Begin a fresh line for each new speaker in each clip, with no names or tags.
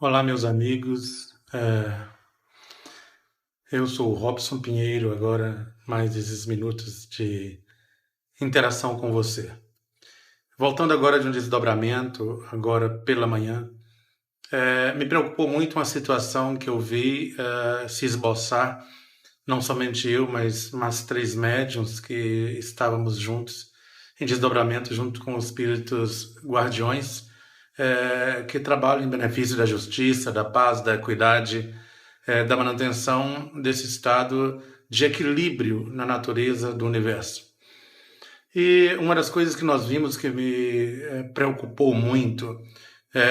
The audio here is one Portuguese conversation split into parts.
Olá, meus amigos. Eu sou o Robson Pinheiro, agora mais esses minutos de interação com você. Voltando agora de um desdobramento, agora pela manhã, me preocupou muito uma situação que eu vi se esboçar, não somente eu, mas mais três médiuns que estávamos juntos, em desdobramento junto com os espíritos guardiões, que trabalham em benefício da justiça, da paz, da equidade, da manutenção desse estado de equilíbrio na natureza do universo. E uma das coisas que nós vimos que me preocupou muito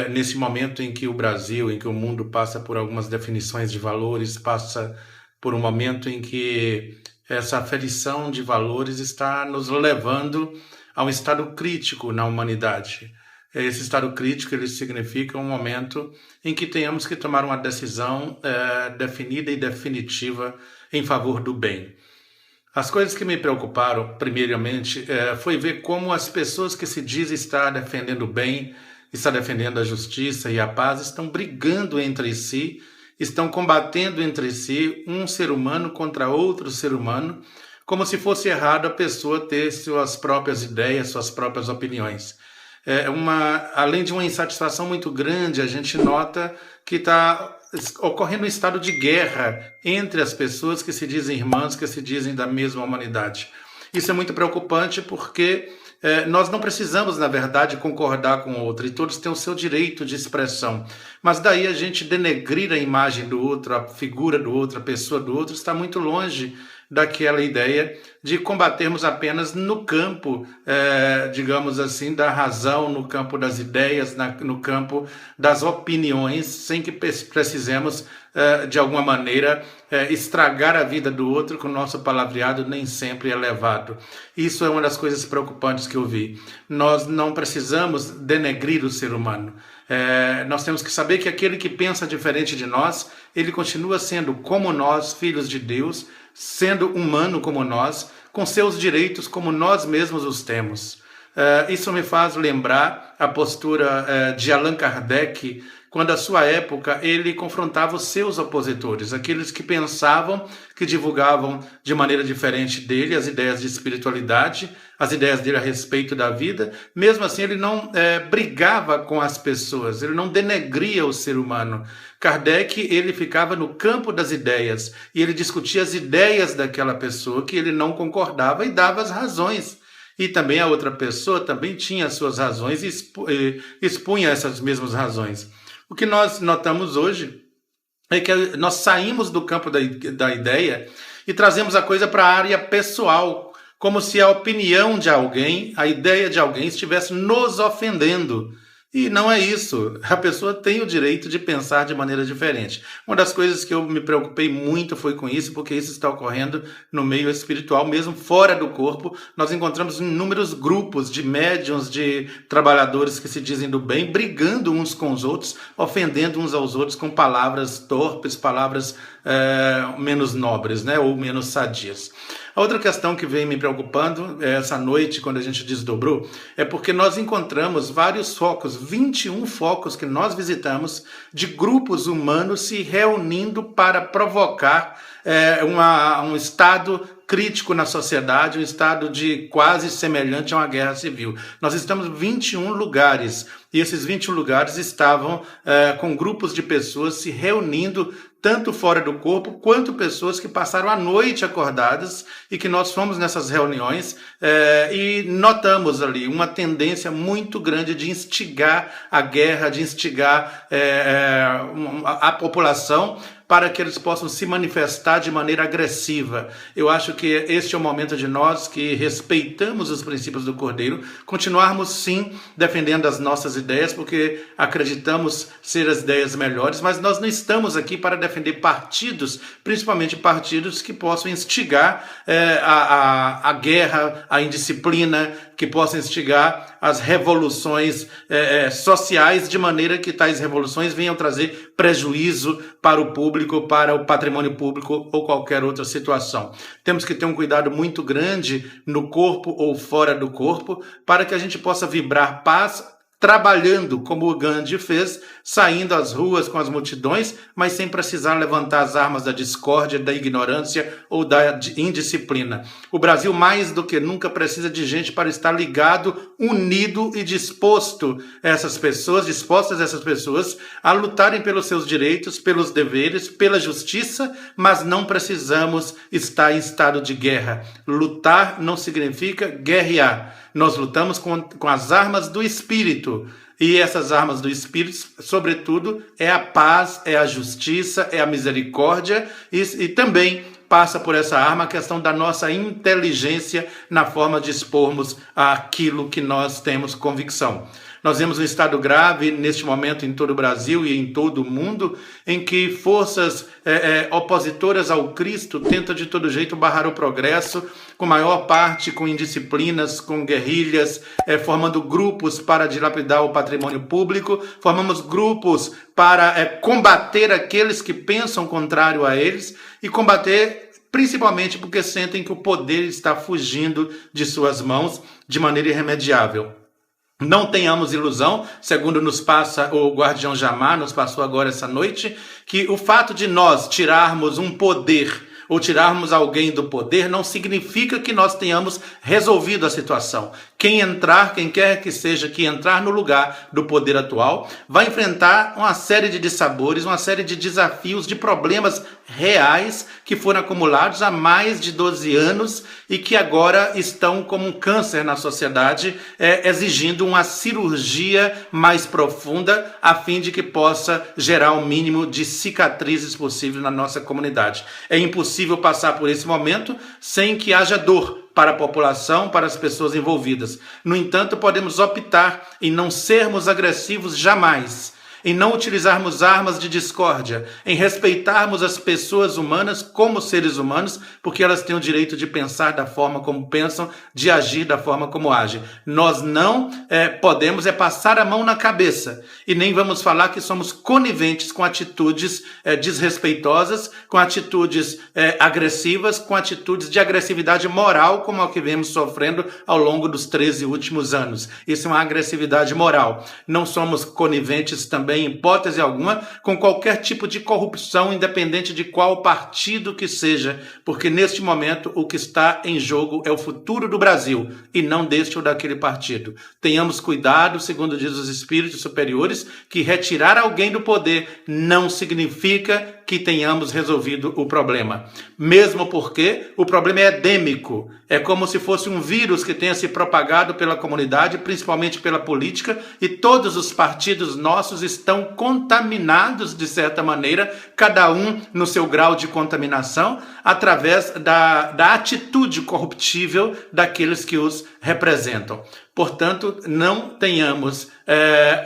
nesse momento em que o Brasil, em que o mundo passa por algumas definições de valores, passa por um momento em que essa aferição de valores está nos levando a um estado crítico na humanidade. Esse estado crítico ele significa um momento em que tenhamos que tomar uma decisão definida e definitiva em favor do bem. As coisas que me preocuparam, primeiramente, foi ver como as pessoas que se dizem estar defendendo o bem, estar defendendo a justiça e a paz, estão brigando entre si, estão combatendo entre si um ser humano contra outro ser humano, como se fosse errado a pessoa ter suas próprias ideias, suas próprias opiniões. Além de uma insatisfação muito grande, a gente nota que está ocorrendo um estado de guerra entre as pessoas que se dizem irmãs, que se dizem da mesma humanidade. Isso é muito preocupante porque nós não precisamos, na verdade, concordar com o outro, e todos têm o seu direito de expressão. Mas daí a gente denegrir a imagem do outro, a figura do outro, a pessoa do outro, está muito longe daquela ideia de combatermos apenas no campo, digamos assim, da razão, no campo das ideias, no campo das opiniões, sem que precisemos, de alguma maneira, estragar a vida do outro com o nosso palavreado nem sempre elevado. Isso é uma das coisas preocupantes que eu vi. Nós não precisamos denegrir o ser humano. Nós temos que saber que aquele que pensa diferente de nós, ele continua sendo como nós, filhos de Deus, sendo humano como nós, com seus direitos como nós mesmos os temos. Isso me faz lembrar a postura de Allan Kardec, quando, à sua época, ele confrontava os seus opositores, aqueles que pensavam, que divulgavam de maneira diferente dele as ideias de espiritualidade, as ideias dele a respeito da vida. Mesmo assim, ele não brigava com as pessoas, ele não denegria o ser humano. Kardec, ele ficava no campo das ideias, e ele discutia as ideias daquela pessoa que ele não concordava e dava as razões. E também a outra pessoa também tinha as suas razões e expunha essas mesmas razões. O que nós notamos hoje é que nós saímos do campo da ideia e trazemos a coisa para a área pessoal, como se a opinião de alguém, a ideia de alguém estivesse nos ofendendo. E não é isso. A pessoa tem o direito de pensar de maneira diferente. Uma das coisas que eu me preocupei muito foi com isso, porque isso está ocorrendo no meio espiritual, mesmo fora do corpo. Nós encontramos inúmeros grupos de médiuns, de trabalhadores que se dizem do bem, brigando uns com os outros, ofendendo uns aos outros com palavras torpes, palavras menos nobres, né, ou menos sadias. A outra questão que vem me preocupando essa noite, quando a gente desdobrou, é porque nós encontramos vários focos, 21 focos que nós visitamos, de grupos humanos se reunindo para provocar um estado crítico na sociedade, um estado de quase semelhante a uma guerra civil. Nós estamos em 21 lugares, e esses 21 lugares estavam com grupos de pessoas se reunindo tanto fora do corpo, quanto pessoas que passaram a noite acordadas e que nós fomos nessas reuniões e notamos ali uma tendência muito grande de instigar a guerra, de instigar a população para que eles possam se manifestar de maneira agressiva. Eu acho que este é o momento de nós, que respeitamos os princípios do Cordeiro, continuarmos sim defendendo as nossas ideias, porque acreditamos ser as ideias melhores, mas nós não estamos aqui para defender partidos, principalmente partidos que possam instigar a guerra, a indisciplina, que possam instigar as revoluções sociais, de maneira que tais revoluções venham trazer prejuízo para o público, para o patrimônio público ou qualquer outra situação. Temos que ter um cuidado muito grande no corpo ou fora do corpo, para que a gente possa vibrar paz trabalhando, como o Gandhi fez, saindo às ruas com as multidões, mas sem precisar levantar as armas da discórdia, da ignorância ou da indisciplina. O Brasil, mais do que nunca, precisa de gente para estar ligado, unido e dispostas essas pessoas a lutarem pelos seus direitos, pelos deveres, pela justiça, mas não precisamos estar em estado de guerra. Lutar não significa guerrear. Nós lutamos com as armas do Espírito. E essas armas do Espírito, sobretudo, é a paz, é a justiça, é a misericórdia e também passa por essa arma a questão da nossa inteligência na forma de expormos aquilo que nós temos convicção. Nós vemos um estado grave neste momento em todo o Brasil e em todo o mundo, em que forças opositoras ao Cristo tentam de todo jeito barrar o progresso, com maior parte com indisciplinas, com guerrilhas, formando grupos para dilapidar o patrimônio público, formamos grupos para combater aqueles que pensam contrário a eles e combater principalmente porque sentem que o poder está fugindo de suas mãos de maneira irremediável. Não tenhamos ilusão, segundo nos passa o guardião Jamar, nos passou agora essa noite, que o fato de nós tirarmos um poder ou tirarmos alguém do poder não significa que nós tenhamos resolvido a situação. Quem quer que seja que entrar no lugar do poder atual, vai enfrentar uma série de dissabores, uma série de desafios, de problemas reais que foram acumulados há mais de 12 anos e que agora estão como um câncer na sociedade, exigindo uma cirurgia mais profunda a fim de que possa gerar o mínimo de cicatrizes possível na nossa comunidade. É impossível passar por esse momento sem que haja dor para a população, para as pessoas envolvidas. No entanto, podemos optar em não sermos agressivos jamais, em não utilizarmos armas de discórdia, em respeitarmos as pessoas humanas como seres humanos, porque elas têm o direito de pensar da forma como pensam, de agir da forma como agem. Nós não podemos passar a mão na cabeça e nem vamos falar que somos coniventes com atitudes desrespeitosas, com atitudes agressivas, com atitudes de agressividade moral, como a que vemos sofrendo ao longo dos 13 últimos anos. Isso é uma agressividade moral. Não somos coniventes também, em hipótese alguma, com qualquer tipo de corrupção, independente de qual partido que seja, porque neste momento o que está em jogo é o futuro do Brasil e não deste ou daquele partido. Tenhamos cuidado, segundo diz os espíritos superiores, que retirar alguém do poder não significa que tenhamos resolvido o problema. Mesmo porque o problema é endêmico. É como se fosse um vírus que tenha se propagado pela comunidade, principalmente pela política, e todos os partidos nossos estão contaminados, de certa maneira, cada um no seu grau de contaminação, através da atitude corruptível daqueles que os representam. Portanto, não tenhamos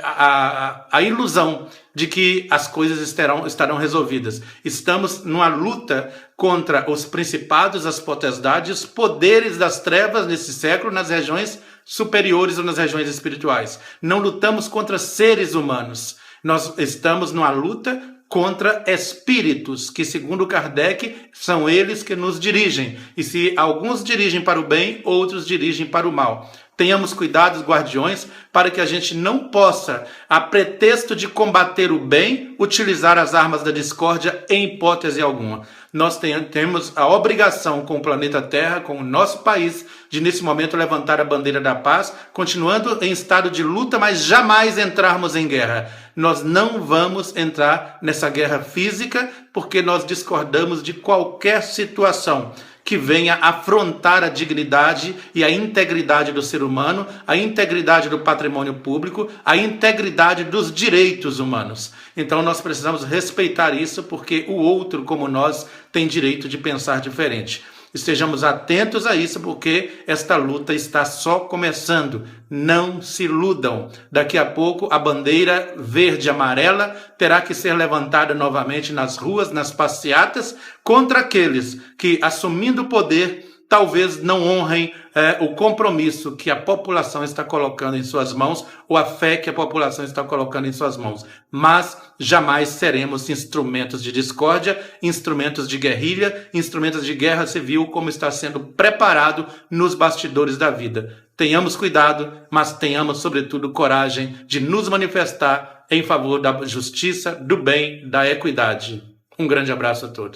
a ilusão de que as coisas estarão resolvidas. Estamos numa luta contra os principados, as potestades, os poderes das trevas nesse século, nas regiões superiores ou nas regiões espirituais. Não lutamos contra seres humanos. Nós estamos numa luta contra espíritos, que segundo Kardec, são eles que nos dirigem. E se alguns dirigem para o bem, outros dirigem para o mal. Tenhamos cuidado, guardiões, para que a gente não possa, a pretexto de combater o bem, utilizar as armas da discórdia em hipótese alguma. Nós temos a obrigação com o planeta Terra, com o nosso país, de nesse momento levantar a bandeira da paz, continuando em estado de luta, mas jamais entrarmos em guerra. Nós não vamos entrar nessa guerra física, porque nós discordamos de qualquer situação que venha afrontar a dignidade e a integridade do ser humano, a integridade do patrimônio público, a integridade dos direitos humanos. Então nós precisamos respeitar isso, porque o outro, como nós, tem direito de pensar diferente. Estejamos atentos a isso, porque esta luta está só começando. Não se iludam. Daqui a pouco a bandeira verde e amarela terá que ser levantada novamente nas ruas, nas passeatas, contra aqueles que, assumindo o poder, talvez não honrem o compromisso que a população está colocando em suas mãos, ou a fé que a população está colocando em suas mãos. Mas jamais seremos instrumentos de discórdia, instrumentos de guerrilha, instrumentos de guerra civil, como está sendo preparado nos bastidores da vida. Tenhamos cuidado, mas tenhamos, sobretudo, coragem de nos manifestar em favor da justiça, do bem, da equidade. Um grande abraço a todos.